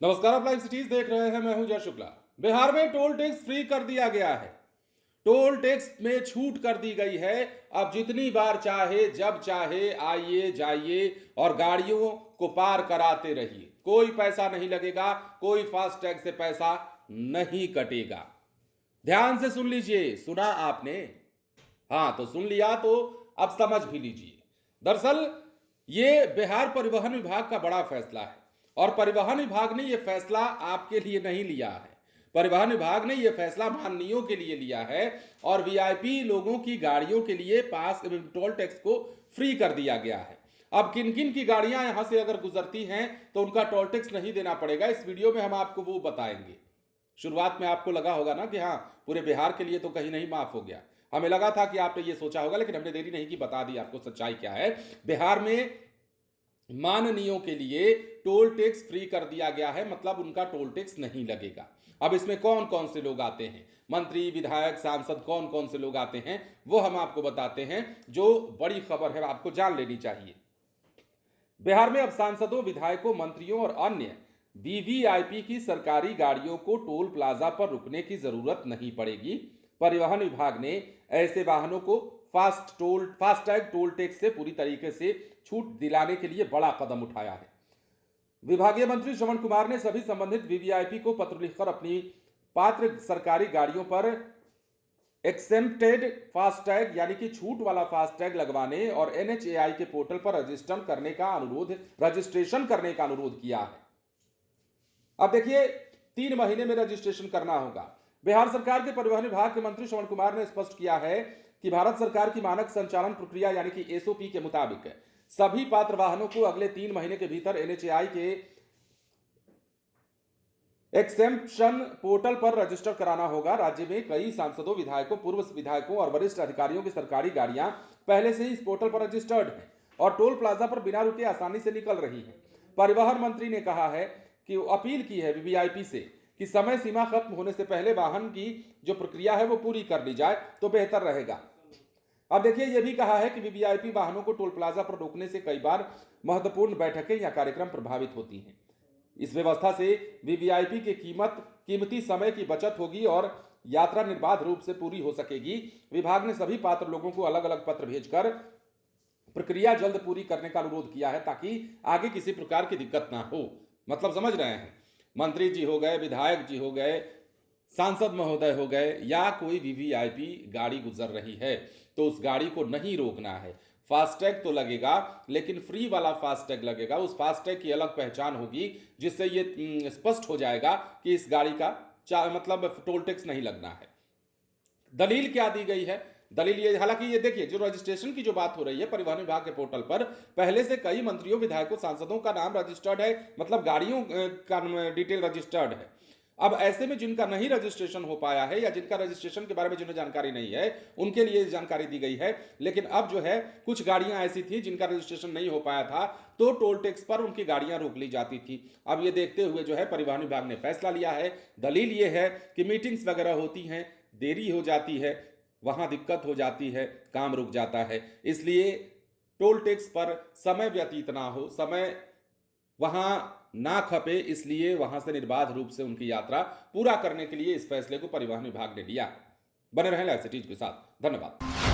नमस्कार, आप live cities देख रहे हैं। मैं हूं जय शुक्ला। बिहार में टोल टैक्स फ्री कर दिया गया है। टोल टैक्स में छूट कर दी गई है। अब जितनी बार चाहे जब चाहे आइए जाइए और गाड़ियों को पार कराते रहिए। कोई पैसा नहीं लगेगा, कोई फास्ट टैग से पैसा नहीं कटेगा। ध्यान से सुन लीजिए। सुना आपने? हाँ, तो सुन लिया तो अब समझ भी लीजिए। दरअसल ये बिहार परिवहन विभाग का बड़ा फैसला है और परिवहन विभाग ने यह फैसला आपके लिए नहीं लिया है। परिवहन विभाग ने यह फैसला माननीयों के लिए लिया है और वीआईपी लोगों की गाड़ियों के लिए पास टोल टैक्स को फ्री कर दिया गया है। अब किन किन की गाड़ियां यहां से अगर गुजरती हैं तो उनका टोल टैक्स नहीं देना पड़ेगा। इस वीडियो में हम आपको वो बताएंगे। शुरुआत में आपको लगा होगा ना कि हाँ, पूरे बिहार के लिए तो कहीं नहीं माफ हो गया। हमें लगा था कि आपने ये सोचा होगा, लेकिन हमने देरी नहीं की, बता दी आपको सच्चाई क्या है। बिहार में माननीयों के लिए टोल टैक्स फ्री कर दिया गया है, मतलब उनका टोल टैक्स नहीं लगेगा। अब इसमें कौन कौन से लोग आते हैं, मंत्री, विधायक, सांसद, कौन कौन से लोग आते हैं वो हम आपको बताते हैं। जो बड़ी खबर है आपको जान लेनी चाहिए। बिहार में अब सांसदों, विधायकों, मंत्रियों और अन्य वीवीआईपी की सरकारी गाड़ियों को टोल प्लाजा पर रुकने की जरूरत नहीं पड़ेगी। परिवहन विभाग ने ऐसे वाहनों को फास्टैग टोल टैक्स से पूरी तरीके से छूट दिलाने के लिए बड़ा कदम उठाया है। विभागीय मंत्री श्रवण कुमार ने सभी संबंधित वीवीआईपी को पत्र लिखकर अपनी पात्र सरकारी गाड़ियों पर एक्सेम्प्टेड फास्टैग यानी कि छूट वाला फास्टैग लगवाने और एनएचएआई के पोर्टल पर रजिस्ट्रेशन करने का अनुरोध किया है। अब देखिए, 3 महीने में रजिस्ट्रेशन करना होगा। बिहार सरकार के परिवहन विभाग के मंत्री श्रवण कुमार ने स्पष्ट किया है कि भारत सरकार की मानक संचालन प्रक्रिया यानी कि एसओपी के मुताबिक सभी पात्र वाहनों को अगले 3 महीने के भीतर एनएचएआई के एक्सेम्पशन पोर्टल पर रजिस्टर कराना होगा। राज्य में कई सांसदों, विधायकों, पूर्व विधायकों और वरिष्ठ अधिकारियों की सरकारी गाड़ियां पहले से ही इस पोर्टल पर रजिस्टर्ड हैं और टोल प्लाजा पर बिना रुके आसानी से निकल रही हैं। परिवहन मंत्री ने कहा है कि अपील की है वीवीआईपी से कि समय सीमा खत्म होने से पहले वाहन की जो प्रक्रिया है वो पूरी कर ली जाए तो बेहतर रहेगा। अब देखिए, यह भी कहा है कि वीवीआईपी वाहनों को टोल प्लाजा पर रोकने से कई बार महत्वपूर्ण बैठकें या कार्यक्रम प्रभावित होती हैं। इस व्यवस्था से वीवीआईपी के कीमती समय की बचत होगी और यात्रा निर्बाध रूप से पूरी हो सकेगी। विभाग ने सभी पात्र लोगों को अलग अलग पत्र भेजकर प्रक्रिया जल्द पूरी करने का अनुरोध किया है ताकि आगे किसी प्रकार की दिक्कत ना हो। मतलब समझ रहे हैं, मंत्री जी हो गए, विधायक जी हो गए, सांसद महोदय हो गए, या कोई वीवीआईपी गाड़ी गुजर रही है तो उस गाड़ी को नहीं रोकना है। फास्टैग तो लगेगा, लेकिन फ्री वाला फास्टैग लगेगा। उस फास्टैग की अलग पहचान होगी जिससे ये स्पष्ट हो जाएगा कि इस गाड़ी का मतलब टोल टैक्स नहीं लगना है। दलील क्या दी गई है? दलील ये, हालांकि ये देखिए, जो रजिस्ट्रेशन की जो बात हो रही है, परिवहन विभाग के पोर्टल पर पहले से कई मंत्रियों, विधायकों, सांसदों का नाम रजिस्टर्ड है, मतलब गाड़ियों का डिटेल रजिस्टर्ड है। अब ऐसे में जिनका नहीं रजिस्ट्रेशन हो पाया है या जिनका रजिस्ट्रेशन के बारे में जिन्हें जानकारी नहीं है, उनके लिए जानकारी दी गई है। लेकिन अब जो है, कुछ गाड़ियां ऐसी थी जिनका रजिस्ट्रेशन नहीं हो पाया था तो टोल टैक्स पर उनकी गाड़ियां रोक ली जाती थी। अब ये देखते हुए जो है परिवहन विभाग ने फैसला लिया है। दलील ये है कि मीटिंग्स वगैरह होती हैं, देरी हो जाती है, वहां दिक्कत हो जाती है, काम रुक जाता है, इसलिए टोल टैक्स पर समय व्यतीत ना हो, समय वहां ना खपे, इसलिए वहां से निर्बाध रूप से उनकी यात्रा पूरा करने के लिए इस फैसले को परिवहन विभाग ने लिया। बने रहें लाइव सिटीज के साथ। धन्यवाद।